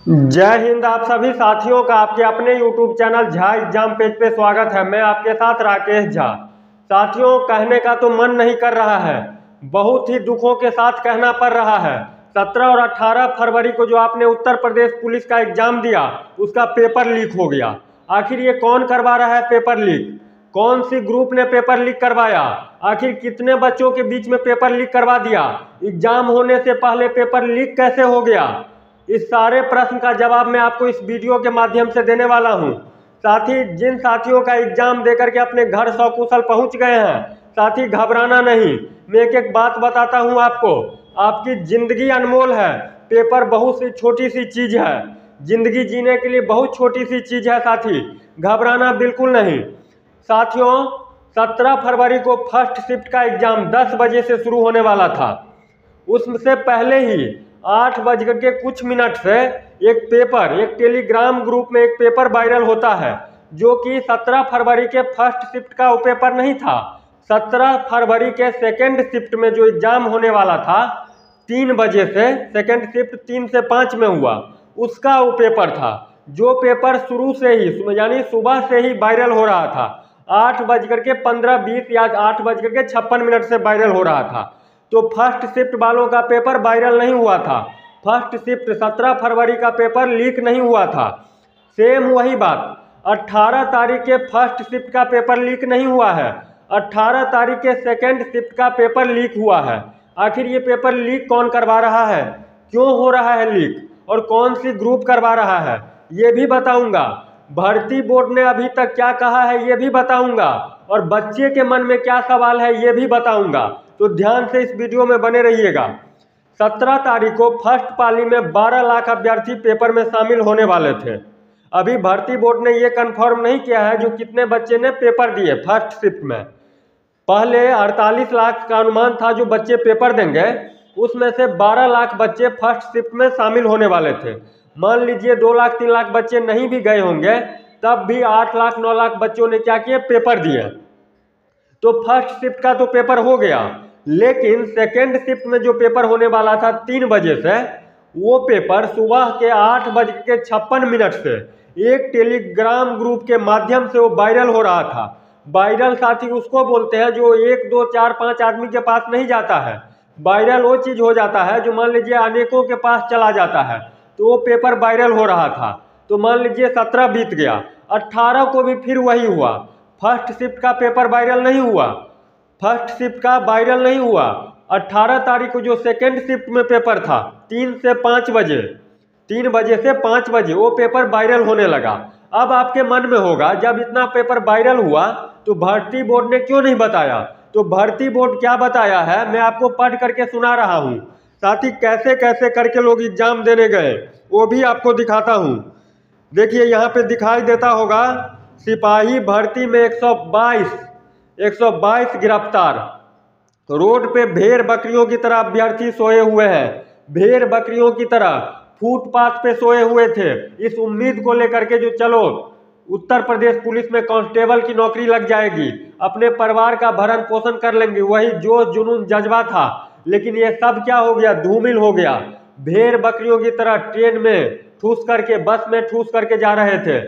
जय हिंद। आप सभी साथियों का आपके अपने YouTube channel Jha exam page पे स्वागत है। मैं आपके साथ राकेश झा। साथियों, कहने का तो मन नहीं कर रहा है, बहुत ही दुखों के साथ कहना पड़ रहा है। 17 और 18 फरवरी को जो आपने उत्तर प्रदेश पुलिस का एग्जाम दिया, उसका पेपर लीक हो गया। आखिर ये कौन करवा रहा है पेपर लीक? कौन सी ग्रुप ने पेपर लीक करवाया? आखिर कितने बच्चों के बीच में पेपर लीक करवा दिया? एग्जाम होने से पहले पेपर लीक कैसे हो गया? इस सारे प्रश्न का जवाब मैं आपको इस वीडियो के माध्यम से देने वाला हूं। साथ ही जिन साथियों का एग्जाम देकर के अपने घर सकुशल पहुंच गए हैं, साथी घबराना नहीं। मैं एक एक बात बताता हूं आपको। आपकी जिंदगी अनमोल है। पेपर बहुत सी छोटी सी चीज है, जिंदगी जीने के लिए बहुत छोटी सी चीज है साथी, घबराना बिल्कुल नहीं। साथियों, 17 फरवरी को फर्स्ट शिफ्ट का एग्जाम 10 बजे से शुरू होने वाला था। उससे पहले ही 8 बज के कुछ मिनट से एक टेलीग्राम ग्रुप में एक पेपर वायरल होता है, जो कि 17 फरवरी के फर्स्ट शिफ्ट का वो पेपर नहीं था। 17 फरवरी के सेकेंड शिफ्ट में जो एग्जाम होने वाला था 3 बजे से, सेकेंड शिफ्ट 3 से 5 में हुआ, उसका वो पेपर था। जो पेपर शुरू से ही यानी सुबह से ही वायरल हो रहा था। 8 बज के 15-20 या 8 बज के 56 मिनट से वायरल हो रहा था। तो फर्स्ट शिफ्ट वालों का पेपर वायरल नहीं हुआ था। फर्स्ट शिफ्ट 17 फरवरी का पेपर लीक नहीं हुआ था। सेम वही बात 18 तारीख के फर्स्ट शिफ्ट का पेपर लीक नहीं हुआ है। 18 तारीख के सेकेंड शिफ्ट का पेपर लीक हुआ है। आखिर ये पेपर लीक कौन करवा रहा है, क्यों हो रहा है लीक, और कौन सी ग्रुप करवा रहा है, ये भी बताऊंगा। भर्ती बोर्ड ने अभी तक क्या कहा है ये भी बताऊंगा, और बच्चे के मन में क्या सवाल है ये भी बताऊंगा। तो ध्यान से इस वीडियो में बने रहिएगा। 17 तारीख को फर्स्ट पाली में 12 लाख अभ्यर्थी पेपर में शामिल होने वाले थे। अभी भर्ती बोर्ड ने ये कंफर्म नहीं किया है जो कितने बच्चे ने पेपर दिए फर्स्ट शिफ्ट में। पहले 48 लाख का अनुमान था जो बच्चे पेपर देंगे, उसमें से 12 लाख बच्चे फर्स्ट शिफ्ट में शामिल होने वाले थे। मान लीजिए 2 लाख 3 लाख बच्चे नहीं भी गए होंगे, तब भी 8 लाख 9 लाख बच्चों ने क्या किए, पेपर दिए। तो फर्स्ट शिफ्ट का तो पेपर हो गया, लेकिन सेकेंड शिफ्ट में जो पेपर होने वाला था 3 बजे से, वो पेपर सुबह के 8:56 से एक टेलीग्राम ग्रुप के माध्यम से वो वायरल हो रहा था। वायरल साथी उसको बोलते हैं जो 1 2 4 5 आदमी के पास नहीं जाता है। वायरल वो चीज हो जाता है जो मान लीजिए अनेकों के पास चला जाता है। तो वो पेपर वायरल हो रहा था। तो मान लीजिए 17 बीत गया, 18 को भी फिर वही हुआ। फर्स्ट शिफ्ट का पेपर वायरल नहीं हुआ, फर्स्ट शिफ्ट का वायरल नहीं हुआ। 18 तारीख को जो सेकेंड शिफ्ट में पेपर था 3 से 5 बजे, 3 बजे से 5 बजे वो पेपर वायरल होने लगा। अब आपके मन में होगा जब इतना पेपर वायरल हुआ तो भर्ती बोर्ड ने क्यों नहीं बताया? तो भर्ती बोर्ड क्या बताया है मैं आपको पढ़ करके सुना रहा हूँ। साथ ही कैसे कैसे करके लोग एग्जाम देने गए वो भी आपको दिखाता हूँ। देखिए यहाँ पे दिखाई देता होगा, सिपाही भर्ती में 122 गिरफ्तार। तो रोड पे भेड़ बकरियों की तरह अभ्यर्थी सोए हुए हैं, भेड़ बकरियों की तरह फुटपाथ पे सोए हुए थे, इस उम्मीद को लेकर के जो चलो उत्तर प्रदेश पुलिस में कांस्टेबल की नौकरी लग जाएगी, अपने परिवार का भरण पोषण कर लेंगे, वही जोश जुनून जज्बा था। लेकिन ये सब क्या हो गया, धूमिल हो गया। भेड़ बकरियों की तरह ट्रेन में ठूस करके, बस में ठूस करके जा रहे थे।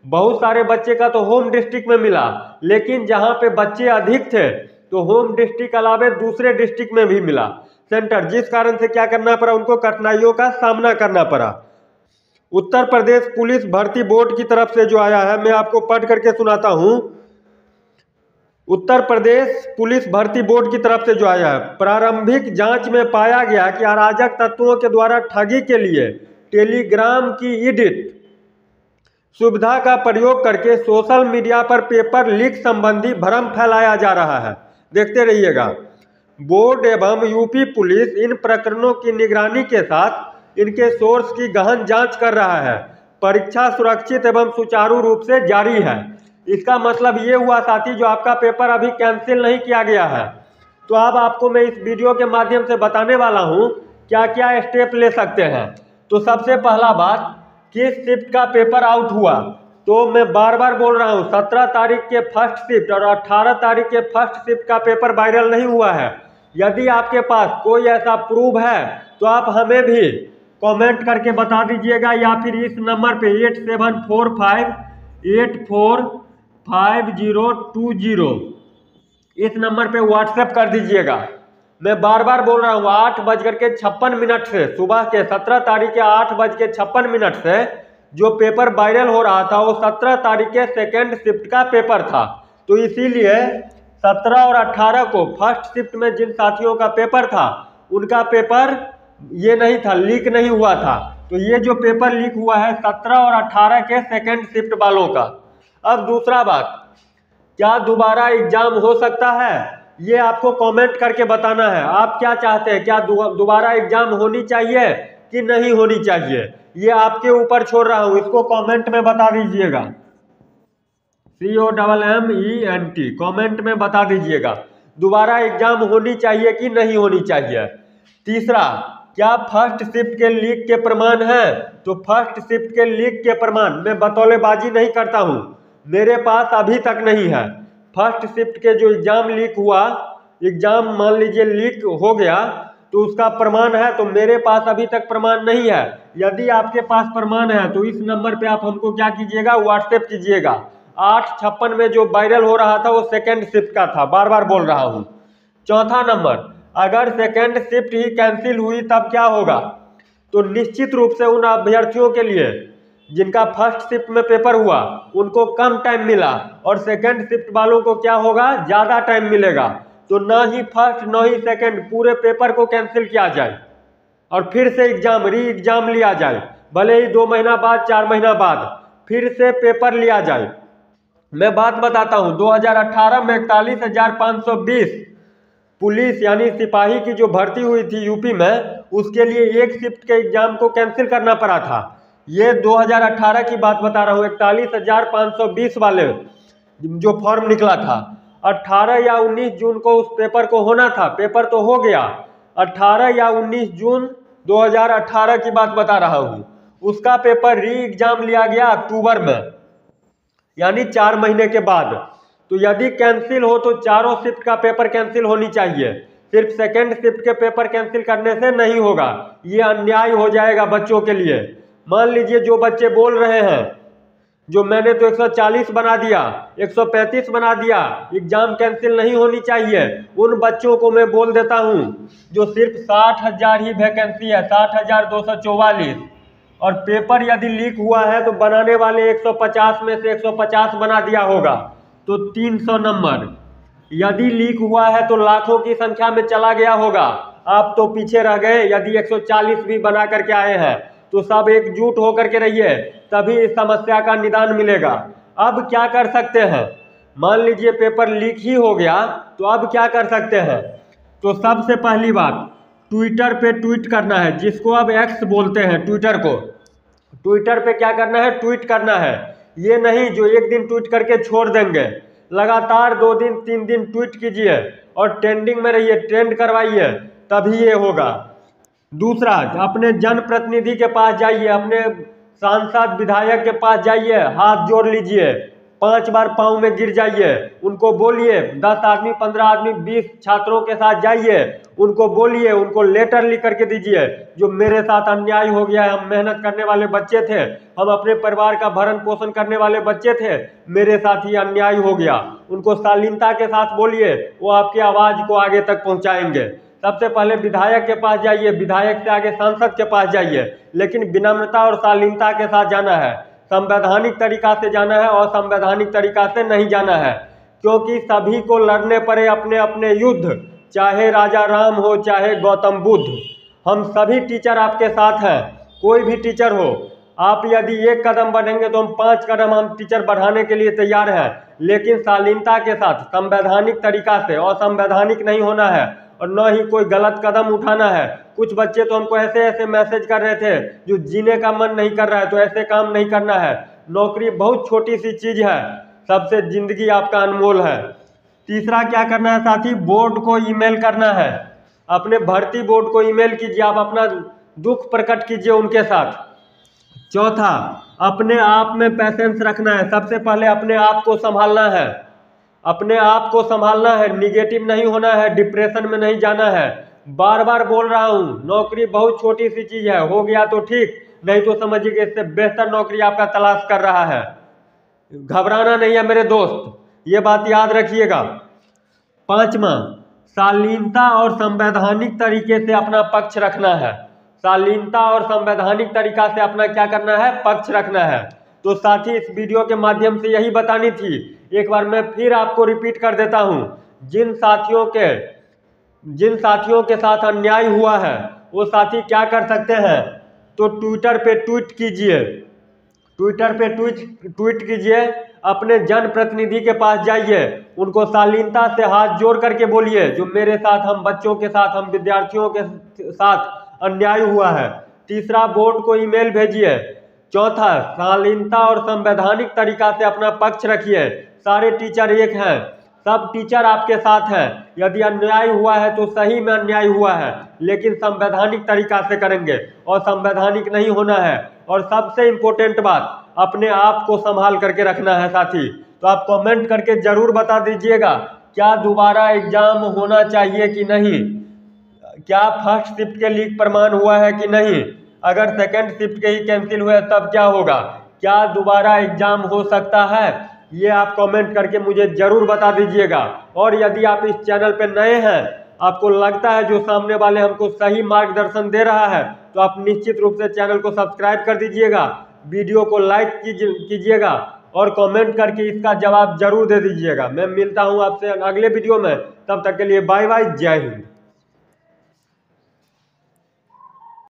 बहुत सारे बच्चे का तो होम डिस्ट्रिक्ट में मिला, लेकिन जहां पे बच्चे अधिक थे तो होम डिस्ट्रिक्ट अलावे दूसरे डिस्ट्रिक्ट में भी मिला सेंटर, जिस कारण से क्या करना पड़ा, उनको कठिनाइयों का सामना करना पड़ा। उत्तर प्रदेश पुलिस भर्ती बोर्ड की तरफ से जो आया है मैं आपको पढ़ करके सुनाता हूं। उत्तर प्रदेश पुलिस भर्ती बोर्ड की तरफ से जो आया है, प्रारंभिक जांच में पाया गया कि अराजक तत्वों के द्वारा ठगी के लिए टेलीग्राम की एडिट सुविधा का प्रयोग करके सोशल मीडिया पर पेपर लीक संबंधी भ्रम फैलाया जा रहा है। देखते रहिएगा। बोर्ड एवं यूपी पुलिस इन प्रकरणों की निगरानी के साथ इनके सोर्स की गहन जांच कर रहा है। परीक्षा सुरक्षित एवं सुचारू रूप से जारी है। इसका मतलब ये हुआ साथी, जो आपका पेपर अभी कैंसिल नहीं किया गया है। तो अब आपको मैं इस वीडियो के माध्यम से बताने वाला हूँ क्या क्या स्टेप ले सकते हैं। तो सबसे पहला बात, किस शिफ्ट का पेपर आउट हुआ, तो मैं बार बार बोल रहा हूँ 17 तारीख के फर्स्ट शिफ्ट और 18 तारीख के फर्स्ट शिफ्ट का पेपर वायरल नहीं हुआ है। यदि आपके पास कोई ऐसा प्रूफ है तो आप हमें भी कमेंट करके बता दीजिएगा, या फिर इस नंबर पे 8745845020 इस नंबर पे व्हाट्सएप कर दीजिएगा। मैं बार बार बोल रहा हूँ 8:56 से सुबह के 17 तारीख के 8:56 से जो पेपर वायरल हो रहा था वो 17 तारीख के सेकेंड शिफ्ट का पेपर था। तो इसीलिए 17 और 18 को फर्स्ट शिफ्ट में जिन साथियों का पेपर था उनका पेपर ये नहीं था, लीक नहीं हुआ था। तो ये जो पेपर लीक हुआ है 17 और 18 के सेकेंड शिफ्ट वालों का। अब दूसरा बात, क्या दोबारा एग्जाम हो सकता है, ये आपको कमेंट करके बताना है। आप क्या चाहते हैं, क्या दोबारा एग्जाम होनी चाहिए कि नहीं होनी चाहिए, ये आपके ऊपर छोड़ रहा हूँ, इसको कमेंट में बता दीजिएगा। COMMENT कमेंट में बता दीजिएगा दोबारा एग्जाम होनी चाहिए कि नहीं होनी चाहिए। तीसरा, क्या फर्स्ट शिफ्ट के लीक के प्रमाण है, तो फर्स्ट शिफ्ट के लीक के प्रमाण मैं बतौलेबाजी नहीं करता हूँ, मेरे पास अभी तक नहीं है। फर्स्ट शिफ्ट के जो एग्जाम लीक हुआ, एग्जाम मान लीजिए लीक हो गया तो उसका प्रमाण है, तो मेरे पास अभी तक प्रमाण नहीं है। यदि आपके पास प्रमाण है तो इस नंबर पे आप हमको क्या कीजिएगा, व्हाट्सएप कीजिएगा। 8:56 में जो वायरल हो रहा था वो सेकेंड शिफ्ट का था, बार बार बोल रहा हूँ। चौथा नंबर, अगर सेकेंड शिफ्ट ही कैंसिल हुई तब क्या होगा, तो निश्चित रूप से उन अभ्यर्थियों के लिए जिनका फर्स्ट शिफ्ट में पेपर हुआ उनको कम टाइम मिला, और सेकेंड शिफ्ट वालों को क्या होगा, ज़्यादा टाइम मिलेगा। तो ना ही फर्स्ट ना ही सेकेंड, पूरे पेपर को कैंसिल किया जाए और फिर से एग्जाम री एग्जाम लिया जाए, भले ही 2 महीना बाद 4 महीना बाद फिर से पेपर लिया जाए। मैं बात बताता हूँ, 2018 में 41,520 पुलिस यानी सिपाही की जो भर्ती हुई थी यूपी में, उसके लिए एक शिफ्ट के एग्जाम को कैंसिल करना पड़ा था। ये 2018 की बात बता रहा हूँ, 41,520 वाले जो फॉर्म निकला था। 18 या 19 जून को उस पेपर को होना था, पेपर तो हो गया। 18 या 19 जून 2018 की बात बता रहा हूँ, उसका पेपर री एग्जाम लिया गया अक्टूबर में, यानी 4 महीने के बाद। तो यदि कैंसिल हो तो चारों शिफ्ट का पेपर कैंसिल होनी चाहिए, सिर्फ सेकेंड शिफ्ट के पेपर कैंसिल करने से नहीं होगा, ये अन्याय हो जाएगा बच्चों के लिए। मान लीजिए जो बच्चे बोल रहे हैं जो मैंने तो 140 बना दिया, 135 बना दिया, एग्जाम कैंसिल नहीं होनी चाहिए, उन बच्चों को मैं बोल देता हूं जो सिर्फ 60,000 ही वैकेंसी है, 60,244, और पेपर यदि लीक हुआ है तो बनाने वाले 150 में से 150 बना दिया होगा, तो 300 नंबर। यदि लीक हुआ है तो लाखों की संख्या में चला गया होगा, आप तो पीछे रह गए। यदि 140 भी बना करके आए हैं तो सब एकजुट होकर के रहिए, तभी इस समस्या का निदान मिलेगा। अब क्या कर सकते हैं, मान लीजिए पेपर लीक ही हो गया तो अब क्या कर सकते हैं, तो सबसे पहली बात ट्विटर पे ट्वीट करना है, जिसको अब एक्स बोलते हैं ट्विटर को। ट्विटर पे क्या करना है, ट्वीट करना है, ये नहीं जो एक दिन ट्वीट करके छोड़ देंगे। लगातार 2 दिन 3 दिन ट्वीट कीजिए और ट्रेंडिंग में रहिए, ट्रेंड करवाइए, तभी ये होगा। दूसरा, अपने जनप्रतिनिधि के पास जाइए, अपने सांसद विधायक के पास जाइए, हाथ जोड़ लीजिए, 5 बार पाँव में गिर जाइए, उनको बोलिए, 10 आदमी 15 आदमी 20 छात्रों के साथ जाइए, उनको बोलिए, उनको लेटर लिख करके दीजिए, जो मेरे साथ अन्याय हो गया है, हम मेहनत करने वाले बच्चे थे, हम अपने परिवार का भरण पोषण करने वाले बच्चे थे, मेरे साथ ही अन्याय हो गया। उनको शालीनता के साथ बोलिए, वो आपकी आवाज़ को आगे तक पहुँचाएंगे। सबसे पहले विधायक के पास जाइए, विधायक से आगे सांसद के पास जाइए, लेकिन विनम्रता और शालीनता के साथ जाना है, संवैधानिक तरीका से जाना है, और संवैधानिक तरीका से नहीं जाना है, क्योंकि सभी को लड़ने पड़े अपने अपने युद्ध, चाहे राजा राम हो चाहे गौतम बुद्ध, हम सभी टीचर आपके साथ हैं। कोई भी टीचर हो, आप यदि 1 कदम बढ़ेंगे तो हम 5 कदम हम टीचर बढ़ाने के लिए तैयार हैं, लेकिन शालीनता के साथ, संवैधानिक तरीका से। असंवैधानिक नहीं होना है और न ही कोई गलत कदम उठाना है। कुछ बच्चे तो हमको ऐसे ऐसे मैसेज कर रहे थे, जो जीने का मन नहीं कर रहा है तो ऐसे काम नहीं करना है। नौकरी बहुत छोटी सी चीज़ है, सबसे ज़िंदगी आपका अनमोल है। तीसरा क्या करना है साथी, बोर्ड को ईमेल करना है, अपने भर्ती बोर्ड को ईमेल कीजिए, आप अपना दुख प्रकट कीजिए उनके साथ। चौथा, अपने आप में पैसेंस रखना है, सबसे पहले अपने आप को संभालना है, अपने आप को संभालना है, निगेटिव नहीं होना है, डिप्रेशन में नहीं जाना है, बार बार बोल रहा हूँ, नौकरी बहुत छोटी सी चीज़ है, हो गया तो ठीक, नहीं तो समझिए कि इससे बेहतर नौकरी आपका तलाश कर रहा है। घबराना नहीं है मेरे दोस्त, ये बात याद रखिएगा। पांचवा, शालीनता और संवैधानिक तरीके से अपना पक्ष रखना है। शालीनता और संवैधानिक तरीका से अपना क्या करना है, पक्ष रखना है। तो साथी इस वीडियो के माध्यम से यही बतानी थी। एक बार मैं फिर आपको रिपीट कर देता हूं, जिन साथियों के साथ अन्याय हुआ है वो साथी क्या कर सकते हैं, तो ट्विटर पे ट्वीट कीजिए, ट्वीट कीजिए, अपने जनप्रतिनिधि के पास जाइए, उनको शालीनता से हाथ जोड़ करके बोलिए जो मेरे साथ, हम बच्चों के साथ, हम विद्यार्थियों के साथ अन्याय हुआ है। तीसरा, बोर्ड को ईमेल भेजिए। चौथा, शालीनता और संवैधानिक तरीका से अपना पक्ष रखिए। सारे टीचर एक हैं, सब टीचर आपके साथ हैं। यदि अन्याय हुआ है तो सही में अन्याय हुआ है, लेकिन संवैधानिक तरीका से करेंगे और संवैधानिक नहीं होना है। और सबसे इम्पोर्टेंट बात, अपने आप को संभाल करके रखना है साथी। तो आप कमेंट करके जरूर बता दीजिएगा, क्या दोबारा एग्जाम होना चाहिए कि नहीं, क्या फर्स्ट शिफ्ट के लीक प्रमाण हुआ है कि नहीं, अगर सेकंड शिफ्ट के ही कैंसिल हुए तब क्या होगा, क्या दोबारा एग्जाम हो सकता है, ये आप कमेंट करके मुझे जरूर बता दीजिएगा। और यदि आप इस चैनल पर नए हैं, आपको लगता है जो सामने वाले हमको सही मार्गदर्शन दे रहा है, तो आप निश्चित रूप से चैनल को सब्सक्राइब कर दीजिएगा, वीडियो को लाइक कीजिएगा और कमेंट करके इसका जवाब जरूर दे दीजिएगा। मैं मिलता हूं आपसे अगले वीडियो में, तब तक के लिए बाय बाय, जय हिंद।